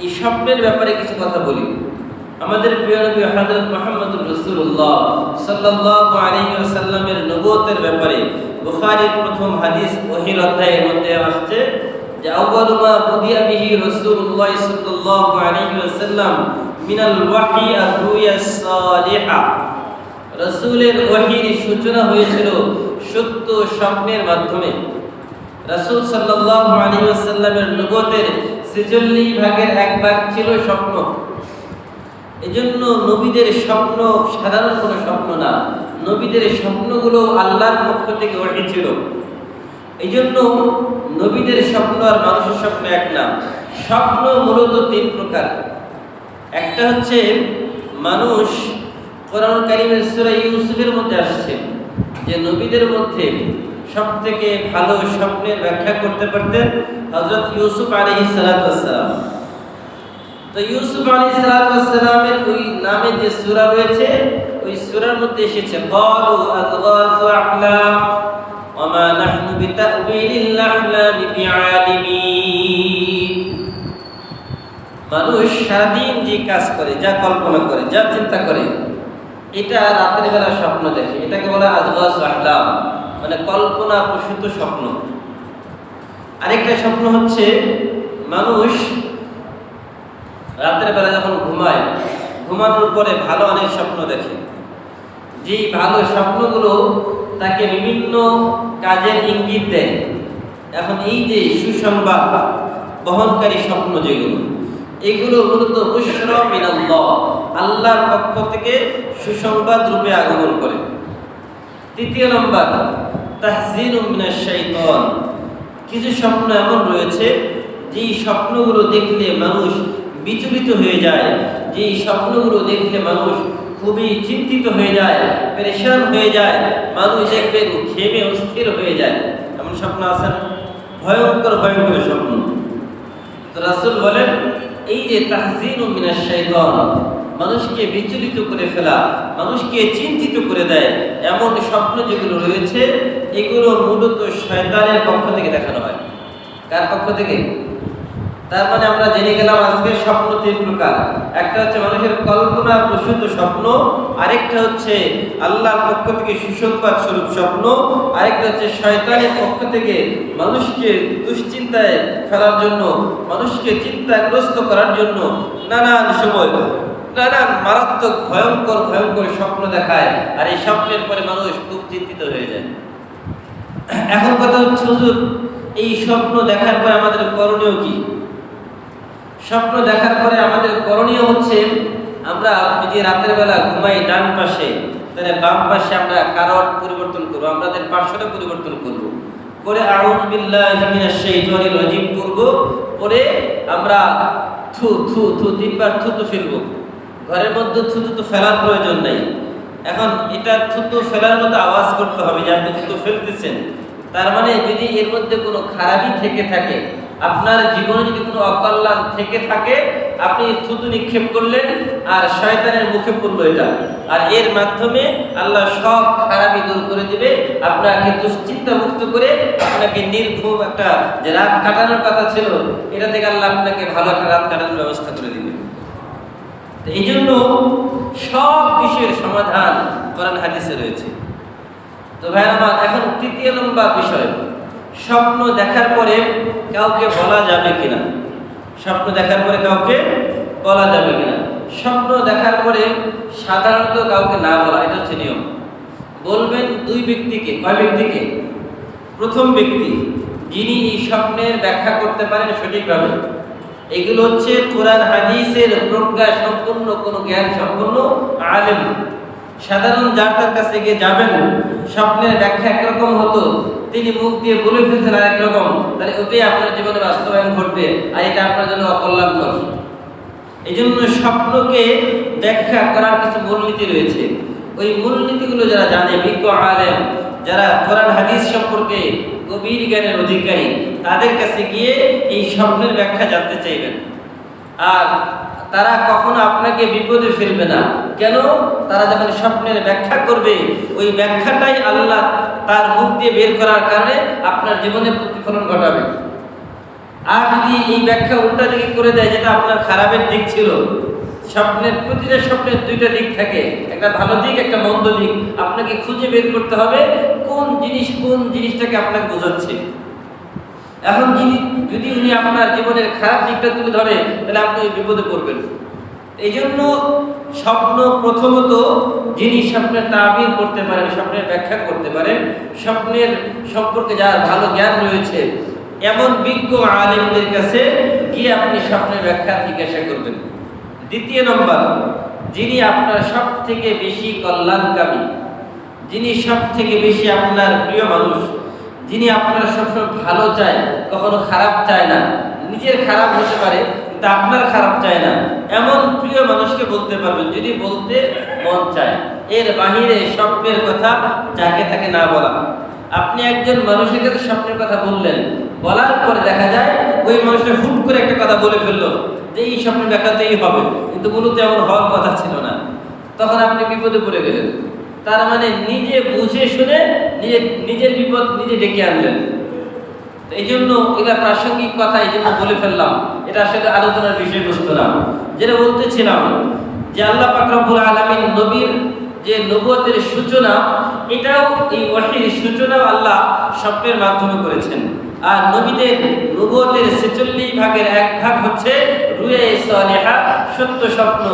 এই স্বপ্নের ব্যাপারে কিছু কথা বলি। আমাদের প্রিয় নবী হযরত মুহাম্মদুর রাসূলুল্লাহ সাল্লাল্লাহু আলাইহি ওয়াসাল্লামের নবুয়তের ব্যাপারে বুখারীর প্রথম হাদিস ওহীর অধ্যায়ের মধ্যে আসছে যে আউয়ালু মা বুদিয়া বিহি রাসূলুল্লাহ সাল্লাল্লাহু আলাইহি ওয়াসাল্লাম মিনাল ওয়াহী আর-রুয়া সালিহা। রাসূলের ওহীর সূচনা হয়েছিল সত্য স্বপ্নের মাধ্যমে। রাসূল সাল্লাল্লাহু আলাইহি ওয়াসাল্লামের নবুয়তের ৪৬ ভাগের এক ভাগ ছিল স্বপ্ন। এজন্য নবীদের স্বপ্ন সাধারণ কোনো স্বপ্ন না, নবীদের স্বপ্নগুলো আল্লাহর পক্ষ থেকে ওহী ছিল। এজন্য নবীদের স্বপ্ন আর মানুষের স্বপ্ন এক না। স্বপ্ন মূলত তিন প্রকার। একটা হচ্ছে মানুষ, কোরআন কারীমের সূরা ইউসুফের মধ্যে আসছে যে নবীদের মধ্যে সবথেকে ভালো স্বপ্নের ব্যাখ্যা করতে পারতেন হযরত ইউসুফ আলাইহিস সালাতু ওয়াস সালাম। তো ইউসুফ আলাইহিস সালাতু ওয়াস সালামের ওই নামে যে সূরা রয়েছে, ওই সূরার মধ্যে এসেছে ক্বালু আযগাসু আহলাম ওয়া মা নাহনু বিতা'ওয়িলিল আহলামি বিআলিমিন। মানুষ সারাদিন যে কাজ করে, যা কল্পনা করে, যা চিন্তা করে, এটা রাতের বেলা স্বপ্ন দেখে, এটাকে বলা আযগাসু আহলাম, মানে কল্পনা প্রসূত স্বপ্ন। আরেকটা স্বপ্ন হচ্ছে মানুষ রাতের বেলা যখন ঘুমায়, ঘুমানোর পরে ভালো অনেক স্বপ্ন দেখে। যেই ভালো স্বপ্নগুলো তাকে বিভিন্ন কাজের ইঙ্গিত দেয়। এখন এই যে সুসংবাদ বহনকারী স্বপ্ন যেগুলো, এগুলো মূলত বুশরা মিনাল্লাহ, আল্লাহর পক্ষ থেকে সুসংবাদ রূপে আগমন করে। তৃতীয় নম্বর তাহযীরুম মিনাশ শাইতান। কিছু স্বপ্ন এমন রয়েছে যেই স্বপ্নগুলো দেখলে মানুষ বিচলিত হয়ে যায়, যেই স্বপ্নগুলো দেখলে মানুষ খুবই চিন্তিত হয়ে যায়, পেরেশান হয়ে যায়, মানুষ দেখবে ঘেমে অস্থির হয়ে যায়। এমন স্বপ্ন আছে না? ভয়ঙ্কর ভয়ঙ্কর স্বপ্ন। তো রাসূল বলেন এই যে তাহযীরুম মিনাশ শাইতান, মানুষকে বিচলিত করে ফেলা, মানুষকে চিন্তিত করে দেয়, এমন স্বপ্ন যেগুলো রয়েছে এগুলো মূলত শয়তানের পক্ষ থেকে দেখানো হয়। কার পক্ষ থেকে? তার মানে আমরা জেনে গেলাম আজকে স্বপ্ন তিন প্রকার। একটা হচ্ছে মানুষের কল্পনা প্রসূত স্বপ্ন, আরেকটা হচ্ছে আল্লাহর পক্ষ থেকে সুসংবাদ স্বরূপ স্বপ্ন, আরেকটা হচ্ছে শয়তানের পক্ষ থেকে মানুষকে দুশ্চিন্তায় ফেলার জন্য, মানুষকে চিন্তাগ্রস্ত করার জন্য নানান সময় নানান মারাত্মক ভয়ঙ্কর ভয়ঙ্কর স্বপ্ন দেখায়। আর এই স্বপ্নের পরে মানুষ খুব চিন্তিত হয়ে যায়। এখন কথা হচ্ছে হুজুর, এই স্বপ্ন দেখার পরে আমাদের করণীয় কি? স্বপ্ন দেখার পরে আমাদের করণীয় হচ্ছে, আমরা যদি রাতের বেলা ঘুমাই ডান পাশে, তাহলে বাম পাশে আমরা কারণ পরিবর্তন করবো, আমাদের পার্শ্বটা পরিবর্তন করব, করে আউযু বিল্লাহি মিনাশ শাইতানির রাজিম করব, পরে আমরা থু থু থু তিনবার থুতু ফেলবো। ঘরের মধ্যে থুতু ফেলার প্রয়োজন নাই। এখন এটা থুতু ফেলার মতো আওয়াজ করতে হবে যে আপনি থুতু ফেলতেছেন। তার মানে যদি এর মধ্যে কোনো খারাপই থেকে থাকে, আপনার জীবনে যদি কোনো অকল্যাণ থেকে থাকে, আপনি থুতু নিক্ষেপ করলেন আর শয়তানের মুখে পড়লো এটা, আর এর মাধ্যমে আল্লাহ সব খারাপই দূর করে দিবে, আপনাকে দুশ্চিন্তা মুক্ত করে আপনাকে নির্ঘুম একটা যে রাত কাটানোর কথা ছিল, এটা থেকে আল্লাহ আপনাকে ভালো একটা রাত কাটানোর ব্যবস্থা করে দিবে। এই জন্য সব বিষয়ের সমাধান কোরআন হাদিসে রয়েছে। তো ভাই আমার, এখন তৃতীয় নম্বর বিষয়, স্বপ্ন দেখার পরে কাউকে বলা যাবে কিনা। স্বপ্ন দেখার পরে কাউকে বলা যাবে কিনা। স্বপ্ন দেখার পরে সাধারণত কাউকে না বলা, এটা হচ্ছে নিয়ম। বলবেন দুই ব্যক্তিকে। কয় ব্যক্তিকে? প্রথম ব্যক্তি যিনি এই স্বপ্নের ব্যাখ্যা করতে পারেন সঠিকভাবে। এগুলো হচ্ছে কোরআন হাদিসের প্রজ্ঞা সম্পন্ন, কোনো জ্ঞান সম্পন্ন আলেম। সাধারণ যার তার কাছে গিয়ে যাবেন, স্বপ্নের ব্যাখ্যা একরকম হতো, তিনি মুখ দিয়ে বলে ফেলছেন আরেক রকম, তাহলে ওটাই আপনার জীবনে বাস্তবায়ন ঘটবে, আর এটা আপনার জন্য অকল্যাণকর। এই জন্য স্বপ্নকে ব্যাখ্যা করার কিছু মূলনীতি রয়েছে। ওই মূলনীতিগুলো যারা জানে, বিজ্ঞ আলেম, যারা কোরআন হাদিস সম্পর্কে গভীর জ্ঞানের অধিকারী, তাদের কাছে গিয়ে এই স্বপ্নের ব্যাখ্যা জানতে চাইবেন। আর তারা কখনো আপনাকে বিপদে ফেলবে না। কেন? তারা যখন স্বপ্নের ব্যাখ্যা করবে, ওই ব্যাখ্যাটাই আল্লাহ তার মুখ দিয়ে বের করার কারণে আপনার জীবনে প্রতিফলন ঘটাবে। আর যদি এই ব্যাখ্যা উল্টা দিকে করে দেয়, যেটা আপনার খারাপের দিক ছিল, স্বপ্নের প্রতিটা স্বপ্নের দুইটা দিক থাকে, একটা ভালো দিক একটা মন্দ দিক, আপনাকে খুঁজে বের করতে হবে কোন জিনিসটাকে আপনাকে বোঝাচ্ছে। এখন যদি উনি আপনার জীবনের খারাপ দিকটা তুলে ধরে, তাহলে আপনি বিপদে পড়বেন। এই জন্য স্বপ্ন প্রথমত যিনি স্বপ্নের তাবির করতে পারেন, স্বপ্নের ব্যাখ্যা করতে পারেন, স্বপ্নের সম্পর্কে যার ভালো জ্ঞান রয়েছে, এমন বিজ্ঞ আলেমদের কাছে গিয়ে আপনি স্বপ্নের ব্যাখ্যা জিজ্ঞাসা করবেন। দ্বিতীয় নম্বর, যিনি আপনার সব থেকে বেশি কল্যাণকামী, যিনি সব থেকে বেশি আপনার প্রিয় মানুষ, যিনি আপনার সবসময় ভালো চায়, কখনো খারাপ চায় না, নিজের খারাপ হতে পারে কিন্তু আপনার খারাপ চায় না, এমন প্রিয় মানুষকে বলতে পারবেন যদি বলতে মন চায়। এর বাহিরে স্বপ্নের কথা যাকে তাকে না বলা। আপনি একজন মানুষের কাছে স্বপ্নের কথা বললেন, বলার পরে দেখা যায় ওই মানুষটা হুট করে একটা কথা বলে ফেললো যে এই স্বপ্নের ব্যাখ্যাতেই হবে, কিন্তু মূলত এমন হওয়ার কথা ছিল না। তখন আপনি বিপদে পড়ে গেলেন। তার মানে নিজে বুঝে শুনে নিজের বিপদ নিজে ডেকে আনলেন। এই জন্য এগুলা প্রাসঙ্গিক কথা এই জন্য বলে ফেললাম, এটা আসলে আলোচনার বিষয়বস্তু না। যেটা বলতেছিলাম যে আল্লাহ পাক রব্বুল আলামিন নবীর যে নবুয়তের সূচনা, এটাও এই ওহীর সূচনাও আল্লাহ স্বপ্নের মাধ্যমে করেছেন। আর নবীদের নবুয়তের ৪৬ ভাগের ১ ভাগ হচ্ছে রুয়ে সালেহা, সত্য স্বপ্ন।